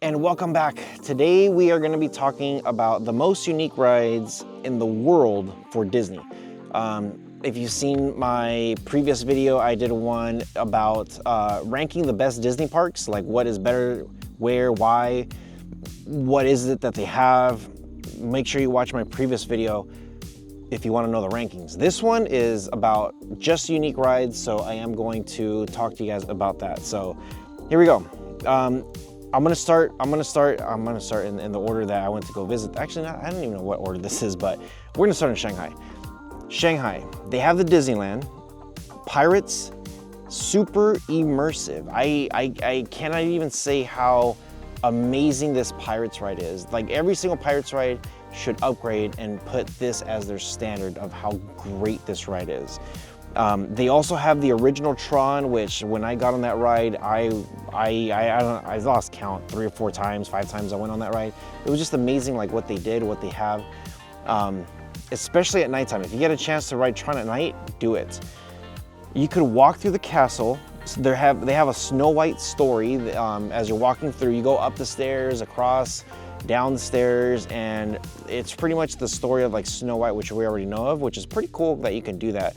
And welcome back. Today we are going to be talking about the most unique rides in the world for Disney. If you've seen my previous video, I did one about ranking the best Disney parks, like what is better, where, why, what is it that they have. Make sure you watch my previous video if you want to know the rankings. This one is about just unique rides, so I am going to talk to you guys about that. So here we go. I'm gonna start in the order that I went to go visit. Actually, I don't even know what order this is, but we're gonna start in Shanghai. Shanghai, they have the Disneyland, Pirates, super immersive. I cannot even say how amazing this Pirates ride is. Like every single Pirates ride should upgrade and put this as their standard of how great this ride is. They also have the original Tron, which when I got on that ride, I lost count 3 or 4 times, 5 times I went on that ride. It was just amazing, like what they did, what they have, especially at nighttime. If you get a chance to ride Tron at night, do it. You could walk through the castle. So they have a Snow White story. As you're walking through, you go up the stairs, across, down the stairs, and it's pretty much the story of like Snow White, which we already know of, which is pretty cool that you can do that.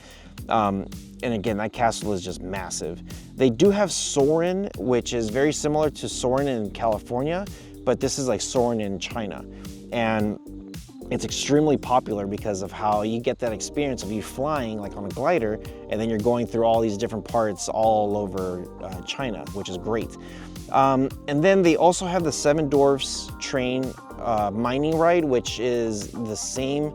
And again, that castle is just massive. They do have Soarin', which is very similar to Soarin' in California, but this is like Soarin' in China. And it's extremely popular because of how you get that experience of you flying like on a glider, and then you're going through all these different parts all over China, which is great. And then they also have the Seven Dwarfs train mining ride, which is the same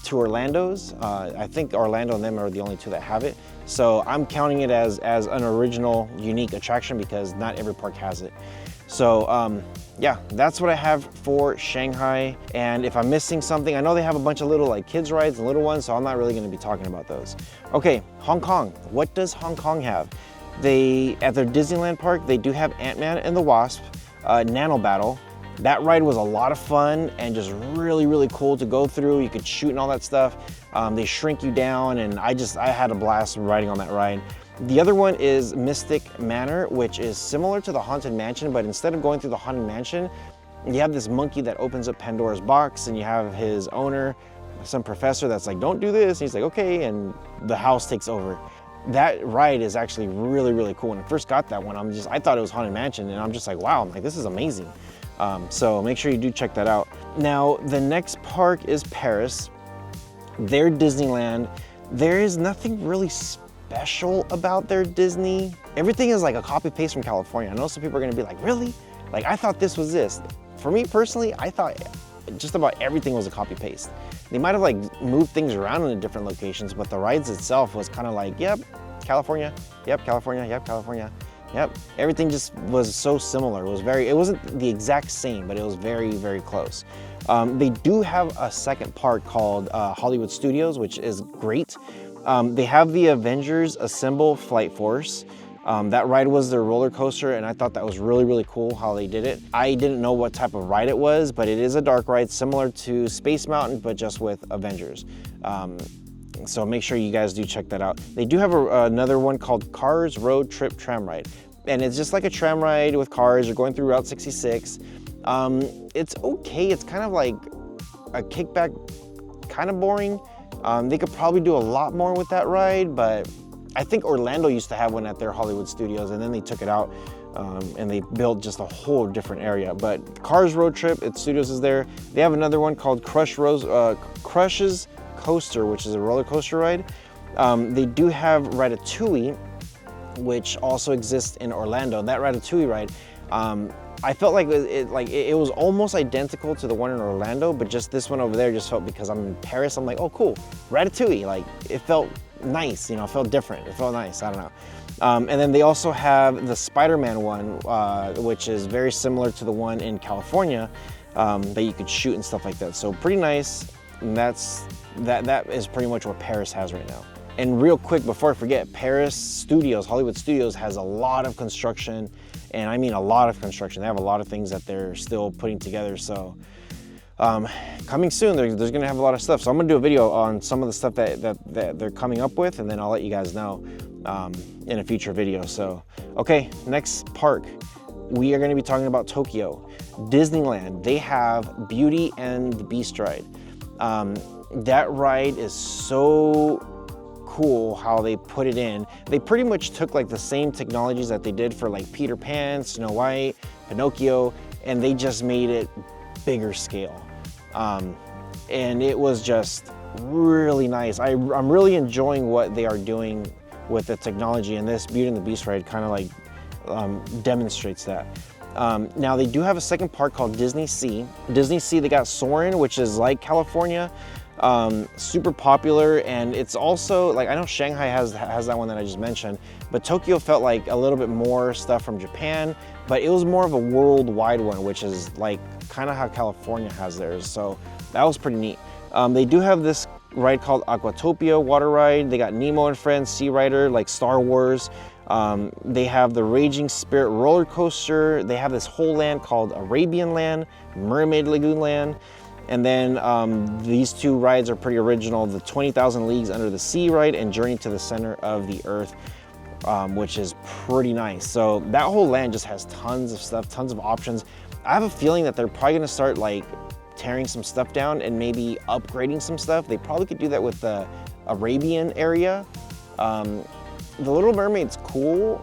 to Orlando's. I think Orlando and them are the only 2 that have it. So I'm counting it as an original, unique attraction because not every park has it. So yeah, that's what I have for Shanghai. And if I'm missing something, I know they have a bunch of little like kids rides and little ones, so I'm not really gonna be talking about those. Okay, Hong Kong. What does Hong Kong have? At their Disneyland park, they do have Ant-Man and the Wasp Nano Battle. That ride was a lot of fun and just really, really cool to go through. You could shoot and all that stuff. They shrink you down, and I had a blast riding on that ride. The other one is Mystic Manor, which is similar to the Haunted Mansion, but instead of going through the Haunted Mansion, you have this monkey that opens up Pandora's box, and you have his owner, some professor that's like, don't do this. And he's like, okay, and the house takes over. That ride is actually really, really cool. When I first got that one, I thought it was Haunted Mansion, and I'm just like, wow, I'm like, this is amazing. So make sure you do check that out. Now, the next park is Paris. Their Disneyland. There is nothing really special about their Disney. Everything is like a copy paste from California. I know some people are gonna be like, really? Like, I thought this was this. For me personally, I thought just about everything was a copy paste. They might have like moved things around in the different locations, but the rides itself was kind of like, yep, California, yep, California, yep, California. Yep, everything just was so similar. It wasn't the exact same, but it was very, very close. They do have a second park called Hollywood Studios, which is great. They have the Avengers Assemble Flight Force. That ride was their roller coaster, and I thought that was really, really cool how they did it. I didn't know what type of ride it was, but it is a dark ride similar to Space Mountain, but just with Avengers. So make sure you guys do check that out. They do have another one called Cars Road Trip Tram Ride. And it's just like a tram ride with cars. You're going through Route 66. It's okay. It's kind of like a kickback, kind of boring. They could probably do a lot more with that ride, but I think Orlando used to have one at their Hollywood Studios, and then they took it out and they built just a whole different area. But Cars Road Trip, Studios is there. They have another one called Crush's Coaster, which is a roller coaster ride. They do have Ratatouille, which also exists in Orlando. That Ratatouille ride, I felt like it was almost identical to the one in Orlando, but just this one over there just felt, because I'm in Paris, I'm like, oh cool, Ratatouille. Like, it felt nice, you know, it felt different, it felt nice, I don't know. And then they also have the Spider-Man one, which is very similar to the one in California, that you could shoot and stuff like that. So pretty nice, and that is pretty much what Paris has right now. And real quick, before I forget, Paris Studios, Hollywood Studios has a lot of construction, and I mean a lot of construction. They have a lot of things that they're still putting together. So coming soon, there's gonna have a lot of stuff. So I'm gonna do a video on some of the stuff that they're coming up with, and then I'll let you guys know in a future video. So, okay, next park, we are going to be talking about Tokyo. Disneyland, they have Beauty and the Beast ride. That ride is so cool how they put it in. They pretty much took like the same technologies that they did for like Peter Pan, Snow White, Pinocchio, and they just made it bigger scale. And it was just really nice. I'm really enjoying what they are doing with the technology, and this Beauty and the Beast ride kind of like demonstrates that. Now they do have a second park called Disney Sea. Disney Sea, they got Soarin', which is like California, super popular, and it's also like, I know Shanghai has that one that I just mentioned, but Tokyo felt like a little bit more stuff from Japan, but it was more of a worldwide one, which is like kind of how California has theirs. So that was pretty neat. They do have this ride called Aquatopia water ride. They got Nemo and Friends Sea Rider, like Star Wars. They have the Raging Spirit roller coaster. They have this whole land called Arabian Land, Mermaid Lagoon Land. And then these two rides are pretty original, the 20,000 Leagues Under the Sea ride and Journey to the Center of the Earth, which is pretty nice. So that whole land just has tons of stuff, tons of options. I have a feeling that they're probably gonna start like tearing some stuff down and maybe upgrading some stuff. They probably could do that with the Arabian area. The Little Mermaid's cool,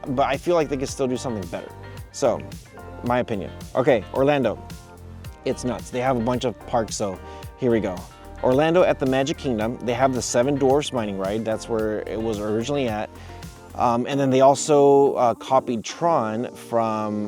but I feel like they could still do something better. So, my opinion. Okay, Orlando. It's nuts. They have a bunch of parks, so here we go. Orlando at the Magic Kingdom, they have the Seven Dwarfs mining ride. That's where it was originally at. And then they also copied Tron from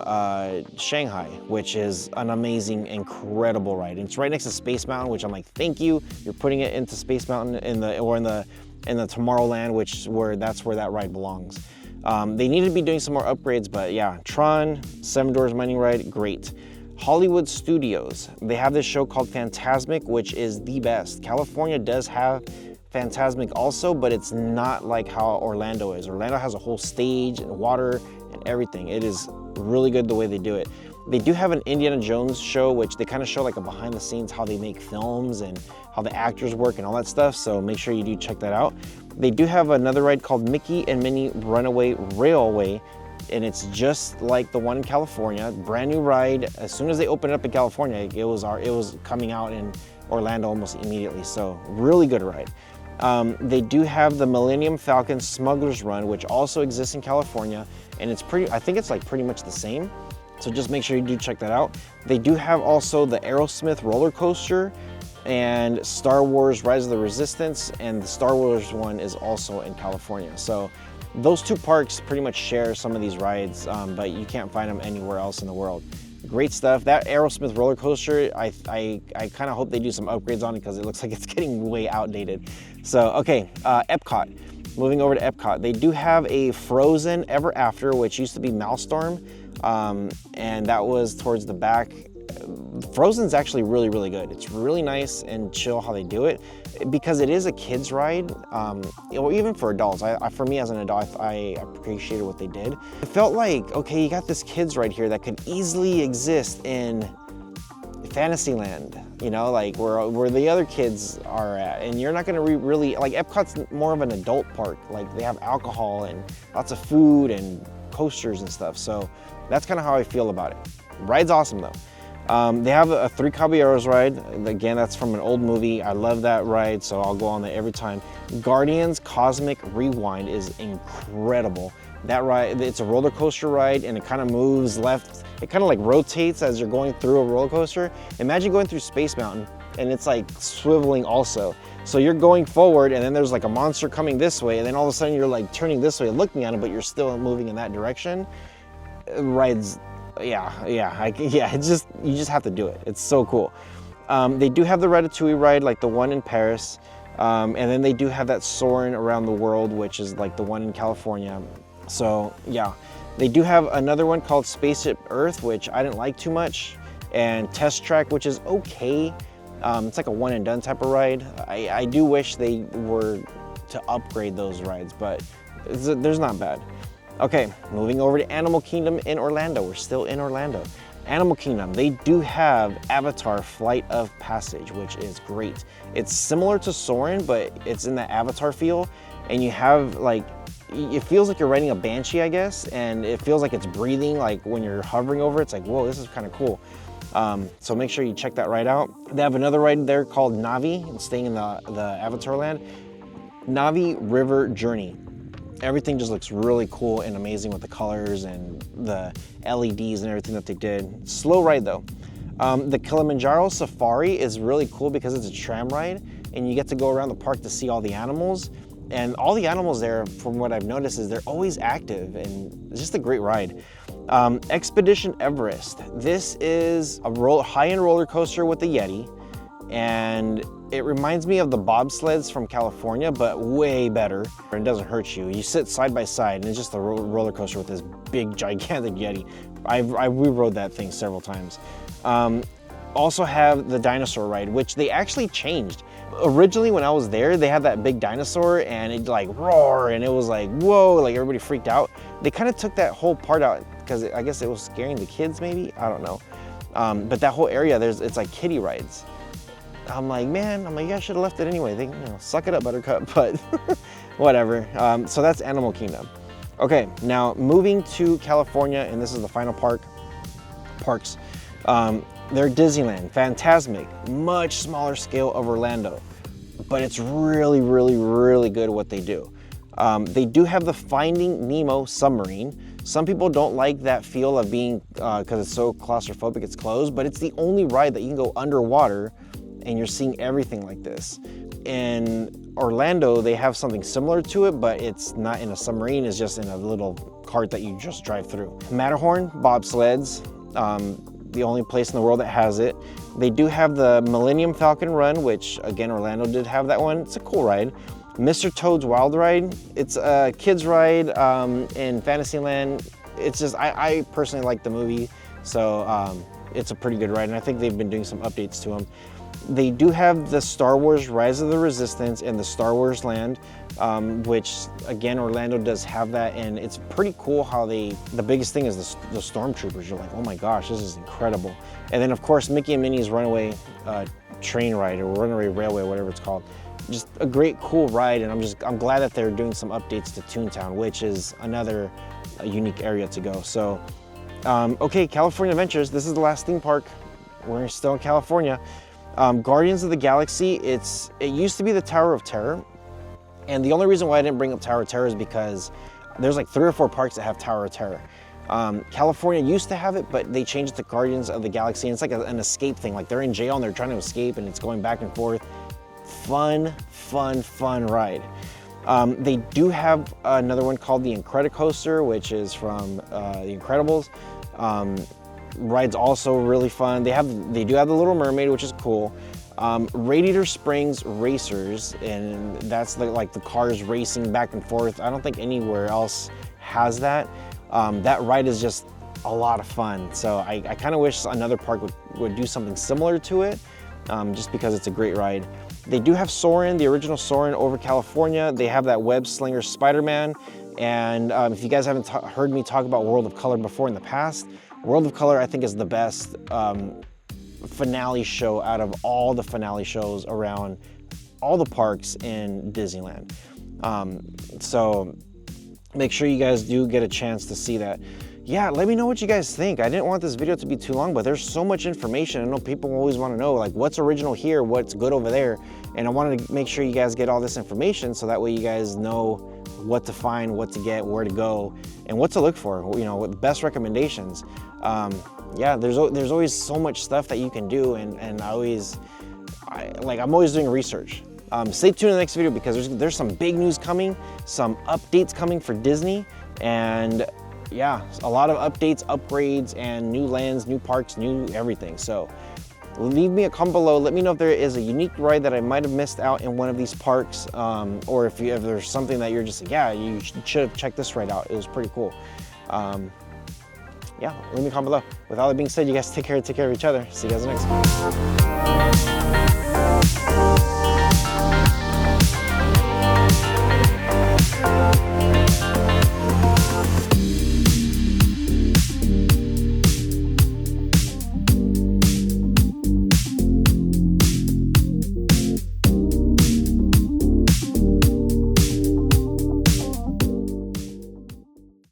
Shanghai, which is an amazing, incredible ride. And it's right next to Space Mountain, which I'm like, thank you. You're putting it into Space Mountain in the Tomorrowland, that's where that ride belongs. They need to be doing some more upgrades, but yeah, Tron, Seven Dwarfs mining ride, great. Hollywood Studios, they have this show called Fantasmic, which is the best. California does have Fantasmic also, but it's not like how Orlando is. Orlando has a whole stage and water and everything. It is really good the way they do it. They do have an Indiana Jones show, which they kind of show like a behind the scenes, how they make films and how the actors work and all that stuff. So make sure you do check that out. They do have another ride called Mickey and Minnie Runaway Railway, and it's just like the one in California. Brand new ride. As soon as they opened it up in California, it was coming out in Orlando almost immediately. So really good ride. They do have the Millennium Falcon Smuggler's Run, which also exists in California, and I think it's like pretty much the same. So just make sure you do check that out. They do have also the Aerosmith roller coaster and Star Wars Rise of the Resistance, and the Star Wars one is also in California. So those two parks pretty much share some of these rides, but you can't find them anywhere else in the world. Great stuff. That Aerosmith roller coaster, I kind of hope they do some upgrades on it because it looks like it's getting way outdated. So, okay, Epcot. Moving over to Epcot, they do have a Frozen Ever After, which used to be Maelstrom, and that was towards the back. Frozen's actually really, really good. It's really nice and chill how they do it because it is a kid's ride, or even for adults. For me as an adult, I appreciated what they did. It felt like, okay, you got this kid's ride here that could easily exist in Fantasyland, you know, like where the other kids are at, and you're not gonna really, like Epcot's more of an adult park. Like they have alcohol and lots of food and coasters and stuff. So that's kind of how I feel about it. Ride's awesome though. They have a Three Caballeros ride. Again, that's from an old movie. I love that ride, so I'll go on that every time. Guardians Cosmic Rewind is incredible. That ride, it's a roller coaster ride, and it kind of moves left. It kind of like rotates as you're going through a roller coaster. Imagine going through Space Mountain, and it's like swiveling also. So you're going forward, and then there's like a monster coming this way, and then all of a sudden you're like turning this way, looking at it, but you're still moving in that direction. Rides. It's just, you just have to do it. It's so cool. They do have the Ratatouille ride, like the one in Paris, and then they do have that Soarin' Around the World, which is like the one in California. So yeah, they do have another one called Spaceship Earth, which I didn't like too much, and Test Track, which is okay. It's like a one and done type of ride. I do wish they were to upgrade those rides, but there's not bad. Okay, moving over to Animal Kingdom in Orlando. We're still in Orlando. Animal Kingdom, they do have Avatar Flight of Passage, which is great. It's similar to Soarin', but it's in the Avatar feel, and you have like, it feels like you're riding a Banshee, I guess, and it feels like it's breathing, like when you're hovering over it. It's like, whoa, this is kind of cool. So make sure you check that ride out. They have another ride there called Navi, staying in the Avatar land. Navi River Journey. Everything just looks really cool and amazing with the colors and the LEDs and everything that they did. Slow ride though. The Kilimanjaro Safari is really cool because it's a tram ride and you get to go around the park to see all the animals. And all the animals there, from what I've noticed, is they're always active and it's just a great ride. Expedition Everest. This is a high-end roller coaster with the Yeti, and it reminds me of the bobsleds from California, but way better. It doesn't hurt you. You sit side by side, and it's just a roller coaster with this big, gigantic Yeti. We rode that thing several times. Also have the dinosaur ride, which they actually changed. Originally, when I was there, they had that big dinosaur, and it like roar, and it was like, whoa, like everybody freaked out. They kind of took that whole part out because I guess it was scaring the kids, maybe, I don't know. But that whole area, it's like kiddie rides. I'm like, man, you guys should have left it anyway. They, suck it up, Buttercup, but whatever. So that's Animal Kingdom. Okay, now moving to California, and this is the final parks. They're Disneyland, Fantasmic, much smaller scale of Orlando, but it's really, really, really good what they do. They do have the Finding Nemo submarine. Some people don't like that feel of being, because it's so claustrophobic, it's closed, but it's the only ride that you can go underwater and you're seeing everything like this. In Orlando, they have something similar to it, but it's not in a submarine, it's just in a little cart that you just drive through. Matterhorn bobsleds, the only place in the world that has it. They do have the Millennium Falcon Run, which again, Orlando did have that one. It's a cool ride. Mr. Toad's Wild Ride, it's a kid's ride in Fantasyland. It's just, I personally like the movie, so it's a pretty good ride, and I think they've been doing some updates to them. They do have the Star Wars Rise of the Resistance in the Star Wars land, which again, Orlando does have that, and it's pretty cool how the biggest thing is the stormtroopers. You're like, oh my gosh, this is incredible. And then of course, Mickey and Minnie's Runaway Train Ride, or Runaway Railway, whatever it's called. Just a great, cool ride, and I'm glad that they're doing some updates to Toontown, which is another unique area to go. So, okay, California Adventures, this is the last theme park. We're still in California. Guardians of the Galaxy, it used to be the Tower of Terror, and the only reason why I didn't bring up Tower of Terror is because there's like 3 or 4 parks that have Tower of Terror. California used to have it, but they changed it to Guardians of the Galaxy, and it's like an escape thing. Like they're in jail and they're trying to escape, and it's going back and forth. Fun ride. They do have another one called the Incredicoaster, which is from The Incredibles. Ride's also really fun. They do have the Little Mermaid, which is cool. Radiator Springs Racers, and that's like the cars racing back and forth. I don't think anywhere else has that. That ride is just a lot of fun. So I kind of wish another park would do something similar to it, just because it's a great ride. They do have Soarin', the original Soarin' over California. They have that Web Slinger Spider-Man. And if you guys haven't heard me talk about World of Color before in the past, World of Color I think is the best finale show out of all the finale shows around all the parks in Disneyland. So make sure you guys do get a chance to see that. Yeah, let me know what you guys think. I didn't want this video to be too long, but there's so much information. I know people always want to know like what's original here, what's good over there. And I wanted to make sure you guys get all this information so that way you guys know what to find, what to get, where to go, and what to look for, what the best recommendations. Yeah, there's always so much stuff that you can do, and I'm always doing research. Stay tuned in the next video because there's some big news coming, some updates coming for Disney, and yeah, a lot of updates, upgrades, and new lands, new parks, new everything. So leave me a comment below. Let me know if there is a unique ride that I might have missed out in one of these parks, or if there's something that you're just like, yeah, you should have checked this ride out. It was pretty cool. Yeah, leave me a comment below. With all that being said, you guys take care of each other. See you guys next time.